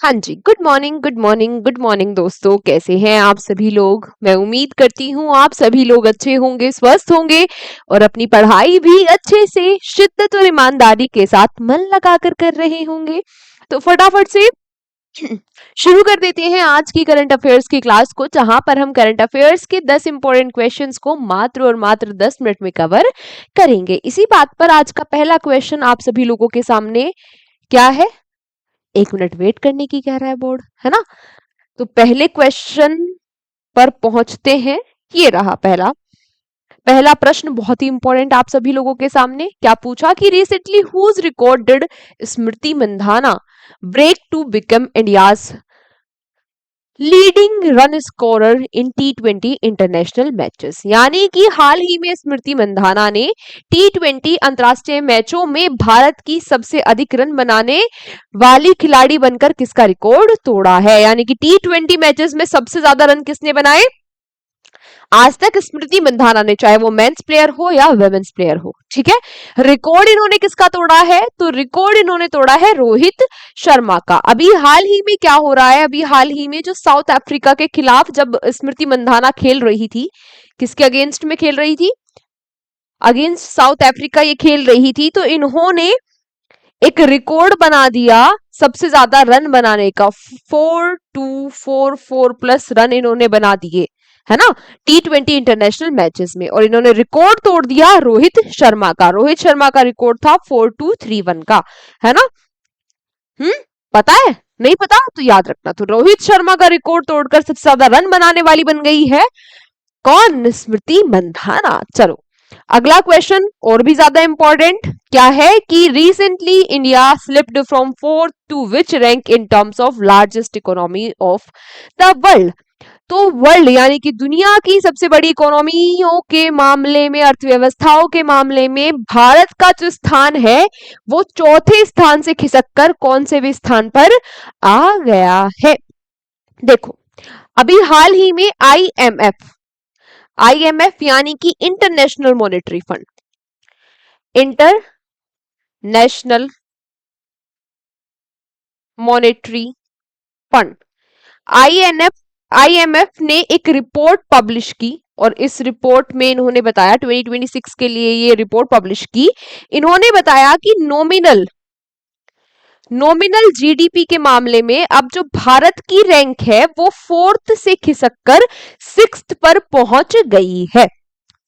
हाँ जी, good morning, good morning, good morning दोस्तों। कैसे हैं आप सभी लोग? मैं उम्मीद करती हूँ आप सभी लोग अच्छे होंगे, स्वस्थ होंगे और अपनी पढ़ाई भी अच्छे से शिद्दत और ईमानदारी के साथ मन लगाकर कर रहे होंगे। तो फटाफट से शुरू कर देते हैं आज की करंट अफेयर्स की क्लास को, जहां पर हम करंट अफेयर्स के 10 इंपॉर्टेंट क्वेश्चंस को मात्र और मात्र 10 मिनट में कवर करेंगे। इसी बात पर आज का पहला क्वेश्चन आप सभी लोगों के सामने क्या है? 1 मिनट वेट करने की कह रहा है बोर्ड, है ना? तो पहले क्वेश्चन पर पहुंचते हैं। ये रहा पहला पहला प्रश्न, बहुत ही इंपॉर्टेंट आप सभी लोगों के सामने। क्या पूछा कि recently who's recorded Smriti Mandhana break to become India's leading run scorer in T20 international matches. यानी कि हाल ही में स्मृति मंधाना ने T20 अंतरराष्ट्रीय मैचों में भारत की सबसे अधिक रन बनाने वाली खिलाड़ी बनकर किसका रिकॉर्ड तोड़ा है? यानी कि T20 मैचेस में सबसे ज्यादा रन किसने बनाए आज तक? स्मृति मंधाना ने, चाहे वो मेंस प्लेयर हो या वुमेन्स प्लेयर हो। ठीक है, रिकॉर्ड इन्होंने किसका तोड़ा है? तो रिकॉर्ड इन्होंने तोड़ा है रोहित शर्मा का। अभी हाल ही में क्या हो रहा है? अभी हाल ही में जो साउथ अफ्रीका के खिलाफ जब स्मृति मंधाना खेल रही थी, किसके अगेंस्ट में खेल रही थी? अगेंस्ट साउथ अफ्रीका ये खेल रही थी। तो इन्होंने एक रिकॉर्ड बना दिया सबसे ज्यादा रन बनाने का। 4244 प्लस रन इन्होंने बना दिए, है ना, T20 इंटरनेशनल मैचेस में। और इन्होंने रिकॉर्ड तोड़ दिया रोहित शर्मा का। रोहित शर्मा का रिकॉर्ड था 4231 का, है ना? पता है? नहीं पता तो याद रखना। तो रोहित शर्मा का रिकॉर्ड तोड़कर सबसे ज्यादा रन बनाने वाली बन गई है कौन? स्मृति मंधाना। चलो अगला क्वेश्चन और भी ज्यादा इंपॉर्टेंट। क्या है कि recently India slipped from fourth to which rank in terms of largest economy of the world? तो वर्ल्ड यानी कि दुनिया की सबसे बड़ी इकोनॉमियों के मामले में, अर्थव्यवस्थाओं के मामले में भारत का जो स्थान है वो चौथे स्थान से खिसक कर कौन से भी स्थान पर आ गया है? देखो, अभी हाल ही में आईएमएफ यानी कि international monetary fund, international monetary fund, INF IMF ने एक रिपोर्ट पब्लिश की और इस रिपोर्ट में इन्होंने बताया, 2026 के लिए ये रिपोर्ट पब्लिश की। इन्होंने बताया कि नॉमिनल जीडीपी के मामले में अब जो भारत की रैंक है वो फोर्थ से खिसककर सिक्स्थ पर पहुंच गई है।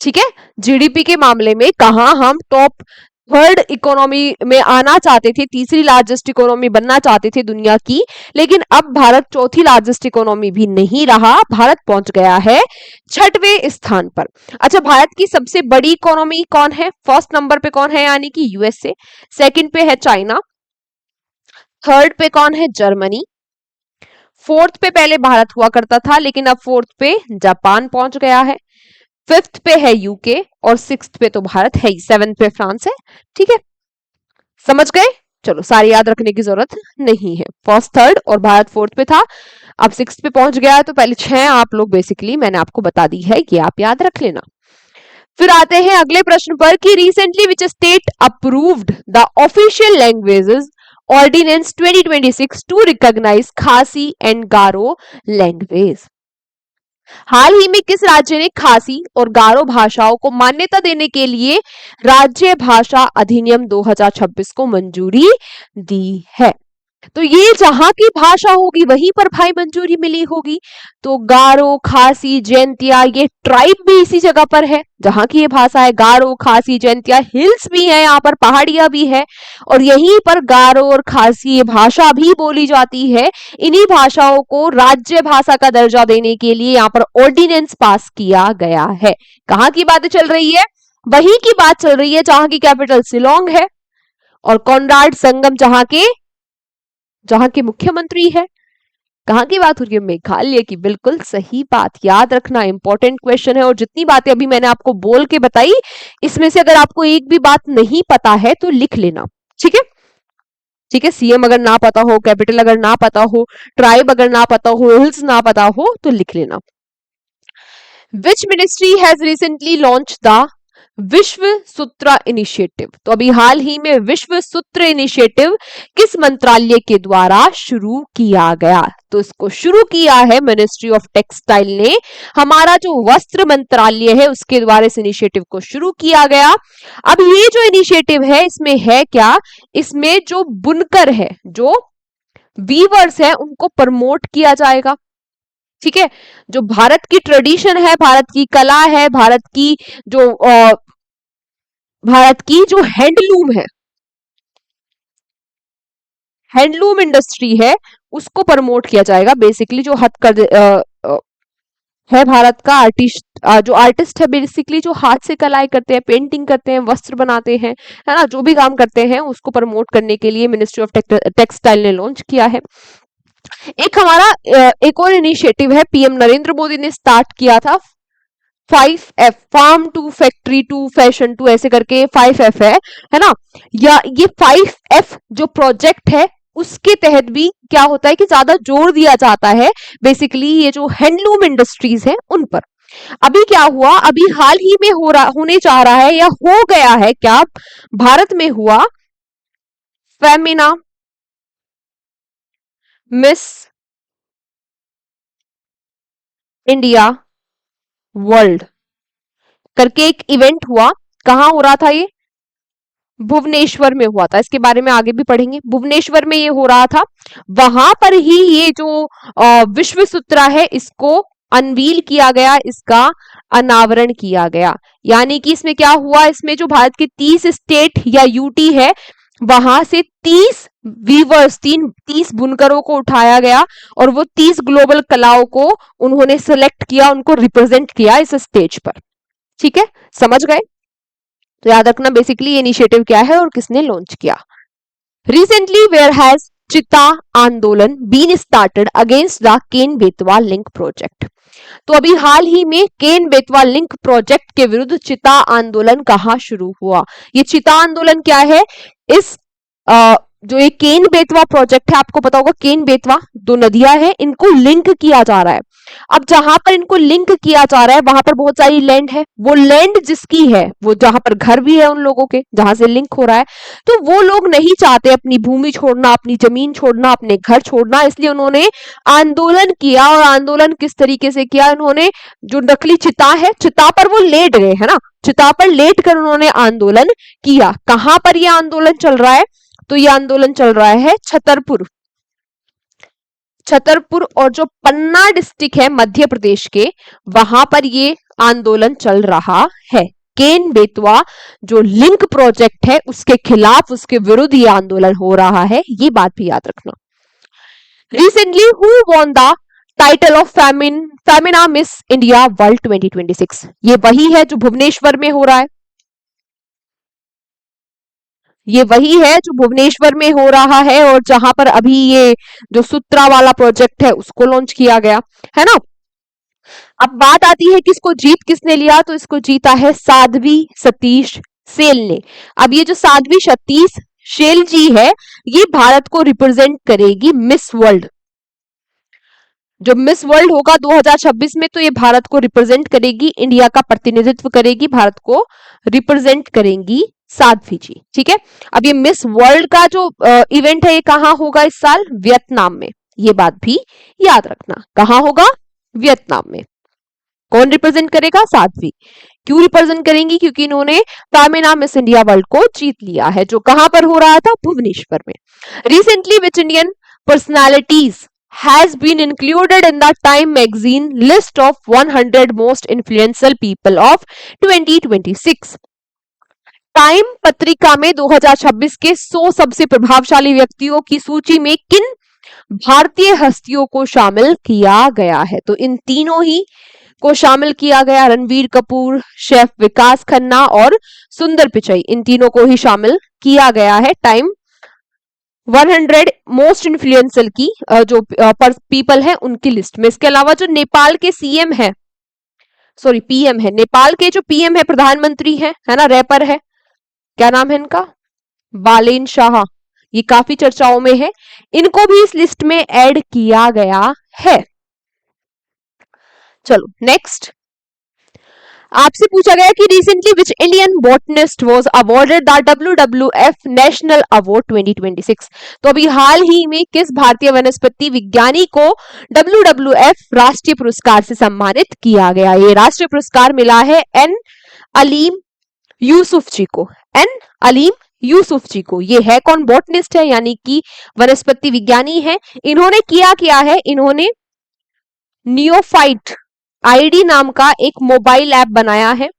ठीक है, जीडीपी के मामले में कहा हम टॉप थर्ड इकोनॉमी में आना चाहते थे, तीसरी लार्जेस्ट इकोनॉमी बनना चाहते थे दुनिया की, लेकिन अब भारत चौथी लार्जेस्ट इकोनॉमी भी नहीं रहा, भारत पहुंच गया है छठवें स्थान पर। अच्छा, भारत की सबसे बड़ी इकोनॉमी कौन है? फर्स्ट नंबर पे कौन है? यानी कि यूएसए। सेकंड पे है चाइना। थर्ड पे कौन है? जर्मनी। फोर्थ पे पहले भारत हुआ करता था, लेकिन अब फोर्थ पे जापान पहुंच गया है। फिफ्थ पे है यूके और सिक्स्थ पे तो भारत है ही, सेवेंथ पे फ्रांस है। ठीक है, समझ गए? चलो, सारी याद रखने की जरूरत नहीं है। फर्स्ट, थर्ड और भारत फोर्थ पे था, अब सिक्स्थ पे पहुंच गया है। तो पहले 6 आप लोग बेसिकली मैंने आपको बता दी है, ये आप याद रख लेना। फिर आते हैं अगले प्रश्न पर कि recently which state approved the official languages ordinance 2026 to recognise Khasi and Garo language? हाल ही में किस राज्य ने खासी और गारो भाषाओं को मान्यता देने के लिए राज्य भाषा अधिनियम 2026 को मंजूरी दी है? तो ये जहां की भाषा होगी वहीं पर भाई मंजूरी मिली होगी। तो गारो, खासी, जैंतिया, ये ट्राइब भी इसी जगह पर है जहां की ये भाषा है। गारो, खासी, जैंतिया, हिल्स भी है यहाँ पर, पहाड़ियां भी है, और यहीं पर गारो और खासी ये भाषा भी बोली जाती है। इन्हीं भाषाओं को राज्य भाषा का दर्जा देने के लिए यहाँ पर ऑर्डिनेंस पास किया गया है। कहाँ की बातें चल रही है? वहीं की बात चल रही है जहां की कैपिटल शिलोंग है और कॉनराड संगम जहां के मुख्यमंत्री है। कहां की बात हो रही है? मेघालय की। बिल्कुल सही बात, याद रखना, इंपॉर्टेंट क्वेश्चन है। और जितनी बातें अभी मैंने आपको बोल के बताई, इसमें से अगर आपको एक भी बात नहीं पता है तो लिख लेना। ठीक है, ठीक है, सीएम अगर ना पता हो, कैपिटल अगर ना पता हो, ट्राइब अगर ना पता हो, हिल्स ना पता हो तो लिख लेना। Which ministry has recently launch the विश्व सूत्र इनिशिएटिव। तो अभी हाल ही में विश्व सूत्र इनिशिएटिव किस मंत्रालय के द्वारा शुरू किया गया? तो इसको शुरू किया है मिनिस्ट्री ऑफ टेक्सटाइल ने। हमारा जो वस्त्र मंत्रालय है उसके द्वारा इस इनिशिएटिव को शुरू किया गया। अब ये जो इनिशिएटिव है इसमें है क्या? इसमें जो बुनकर है, जो वीवर्स है, उनको प्रमोट किया जाएगा। ठीक है, जो भारत की ट्रेडिशन है, भारत की कला है, भारत की जो हैंडलूम है, हैंडलूम इंडस्ट्री है, उसको प्रमोट किया जाएगा। बेसिकली जो है भारत का जो आर्टिस्ट है, बेसिकली जो हाथ से कलाई करते हैं, पेंटिंग करते हैं, वस्त्र बनाते हैं, है ना, जो भी काम करते हैं उसको प्रमोट करने के लिए मिनिस्ट्री ऑफ टेक्सटाइल ने लॉन्च किया है। एक और इनिशिएटिव है, पीएम नरेंद्र मोदी ने स्टार्ट किया था 5F, farm to factory to fashion to, ऐसे करके 5F है ना। या ये 5F जो प्रोजेक्ट है उसके तहत भी क्या होता है कि ज्यादा जोर दिया जाता है बेसिकली ये जो हैंडलूम इंडस्ट्रीज है उन पर। अभी क्या हुआ, अभी हाल ही में होने जा रहा है या हो गया है क्या, भारत में हुआ फेमिना मिस इंडिया वर्ल्ड करके एक इवेंट हुआ। कहां हो रहा था ये? भुवनेश्वर में हुआ था। इसके बारे में आगे भी पढ़ेंगे। भुवनेश्वर में ये हो रहा था, वहां पर ही ये जो विश्व सूत्रा है इसको अनवील किया गया, इसका अनावरण किया गया। यानी कि इसमें क्या हुआ, इसमें जो भारत के 30 स्टेट या यूटी है वहां से 30 वीवर्स, 30 बुनकरों को उठाया गया और वो 30 ग्लोबल कलाओं को उन्होंने सिलेक्ट किया, उनको रिप्रेजेंट किया इस स्टेज पर। ठीक है, समझ गए? तो याद रखना बेसिकली ये इनिशिएटिव क्या है और किसने लॉन्च किया। रिसेंटली वेयर हैज चिता आंदोलन been started against the Ken Betwa link project. तो अभी हाल ही में केन बेतवा लिंक प्रोजेक्ट के विरुद्ध चिता आंदोलन कहां शुरू हुआ? ये चिता आंदोलन क्या है? इस जो ये केन बेतवा प्रोजेक्ट है, आपको पता होगा केन बेतवा दो नदियां हैं, इनको लिंक किया जा रहा है। अब जहां पर इनको लिंक किया जा रहा है वहां पर बहुत सारी लैंड है, वो लैंड जिसकी है, वो जहां पर घर भी है उन लोगों के जहां से लिंक हो रहा है, तो वो लोग नहीं चाहते अपनी भूमि छोड़ना, अपनी जमीन छोड़ना, अपने घर छोड़ना, इसलिए उन्होंने आंदोलन किया। और आंदोलन किस तरीके से किया? उन्होंने जो नकली चिता है, चिता पर वो लेट गए, है ना, चिता पर लेट कर उन्होंने आंदोलन किया। कहां पर यह आंदोलन चल रहा है? तो यह आंदोलन चल रहा है छतरपुर और जो पन्ना डिस्ट्रिक्ट है मध्य प्रदेश के, वहां पर ये आंदोलन चल रहा है। केन बेतवा जो लिंक प्रोजेक्ट है उसके खिलाफ, उसके विरुद्ध ये आंदोलन हो रहा है, ये बात भी याद रखना। Recently who won the title of Femina miss India world 2026? ये वही है जो भुवनेश्वर में हो रहा है, ये वही है जो भुवनेश्वर में हो रहा है और जहां पर अभी ये जो सूत्रा वाला प्रोजेक्ट है उसको लॉन्च किया गया है ना। अब बात आती है कि इसको जीत किसने लिया? तो इसको जीता है साध्वी सतीश सेल ने। अब ये जो साध्वी सतीश सेल जी है ये भारत को रिप्रेजेंट करेगी मिस वर्ल्ड। जो मिस वर्ल्ड होगा 2026 में, तो ये भारत को रिप्रेजेंट करेगी, इंडिया का प्रतिनिधित्व करेगी, भारत को रिप्रेजेंट करेंगी साध्वी जी। ठीक है, अब ये मिस वर्ल्ड का जो इवेंट है ये कहां होगा इस साल? वियतनाम में। ये बात भी याद रखना, कहां होगा? वियतनाम में। कौन रिप्रेजेंट करेगा? साध्वी। क्यों रिप्रेजेंट करेंगी? क्योंकि इन्होंने फेमिना मिस इंडिया वर्ल्ड को जीत लिया है, जो कहां पर हो रहा था? भुवनेश्वर में। Recently which Indian personalities has been included in the Time magazine list of 100 most influential people of 2026? Time पत्रिका में 2026 के 100 सबसे प्रभावशाली व्यक्तियों की सूची में किन भारतीय हस्तियों को शामिल किया गया है? तो इन तीनों ही को शामिल किया गया, रणवीर कपूर, शेफ विकास खन्ना और सुंदर पिचई, इन तीनों को ही शामिल किया गया है टाइम 100 मोस्ट इन्फ्लुएंशियल की जो पीपल है उनकी लिस्ट में। इसके अलावा जो नेपाल के सीएम है, सॉरी पीएम है, नेपाल के जो पीएम है, प्रधानमंत्री है ना, रैपर है, क्या नाम है इनका? बालेन शाह, ये काफी चर्चाओं में है, इनको भी इस लिस्ट में ऐड किया गया है। चलो नेक्स्ट, आपसे पूछा गया कि recently which Indian botanist was awarded the WWF national award 2026। तो अभी हाल ही में किस भारतीय वनस्पति विज्ञानी को WWF राष्ट्रीय पुरस्कार से सम्मानित किया गया? ये राष्ट्रीय पुरस्कार मिला है एन अलीम यूसुफ जी को। एन अलीम यूसुफ जी को। ये है कौन? बॉटनिस्ट है, यानी कि वनस्पति विज्ञानी है। इन्होंने किया है, इन्होंने नियोफाइट आईडी नाम का एक मोबाइल ऐप बनाया है।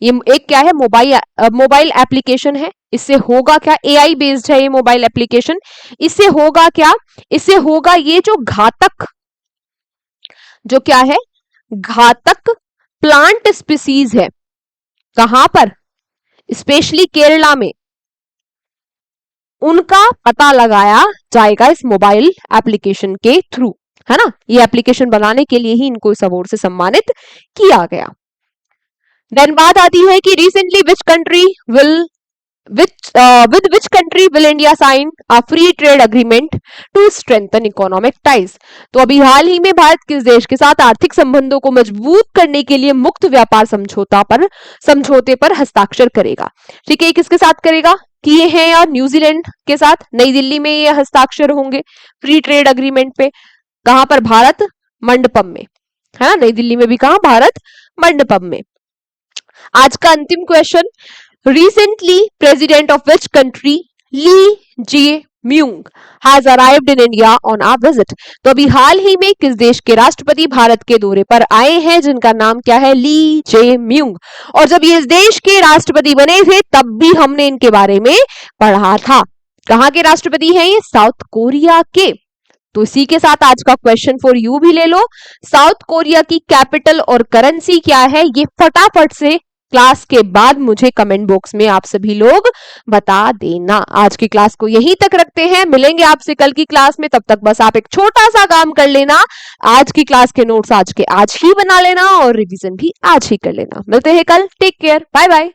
ये एक क्या है? मोबाइल एप्लीकेशन है। इससे होगा क्या? एआई बेस्ड है ये मोबाइल एप्लीकेशन। इससे होगा क्या? इससे होगा ये जो क्या है, घातक प्लांट स्पीसीज है, कहां पर? स्पेशली केरला में, उनका पता लगाया जाएगा इस मोबाइल एप्लीकेशन के थ्रू, है ना। ये एप्लीकेशन बनाने के लिए ही इनको इस अवार्ड से सम्मानित किया गया। देन बात आती है कि recently which country will with which country will India sign a free trade agreement to strengthen economic ties? तो अभी हाल ही में भारत किस देश के साथ आर्थिक संबंधों को मजबूत करने के लिए मुक्त व्यापार समझौते पर हस्ताक्षर करेगा? ठीक है, किसके साथ करेगा? किए हैं यार न्यूजीलैंड के साथ। नई दिल्ली में ये हस्ताक्षर होंगे फ्री ट्रेड अग्रीमेंट पे। कहां पर? भारत मंडपम में, है ना। नई दिल्ली में भी कहां? भारत मंडपम में। आज का अंतिम question, recently president of which country Lee Jae-myung has arrived in India on a visit? तो अभी हाल ही में किस देश के राष्ट्रपति भारत के दौरे पर आए हैं, जिनका नाम क्या है? ली जे-म्यूंग। और जब ये इस देश के राष्ट्रपति बने थे तब भी हमने इनके बारे में पढ़ा था। कहां के राष्ट्रपति हैं ये? साउथ कोरिया के। तो इसी के साथ आज का क्वेश्चन फॉर यू भी ले लो। साउथ कोरिया की कैपिटल और करेंसी क्या है? ये फटाफट से क्लास के बाद मुझे कमेंट बॉक्स में आप सभी लोग बता देना। आज की क्लास को यहीं तक रखते हैं, मिलेंगे आपसे कल की क्लास में। तब तक बस आप एक छोटा सा काम कर लेना, आज की क्लास के नोट्स आज ही बना लेना और रिवीजन भी आज ही कर लेना। मिलते हैं कल। Take care, bye bye.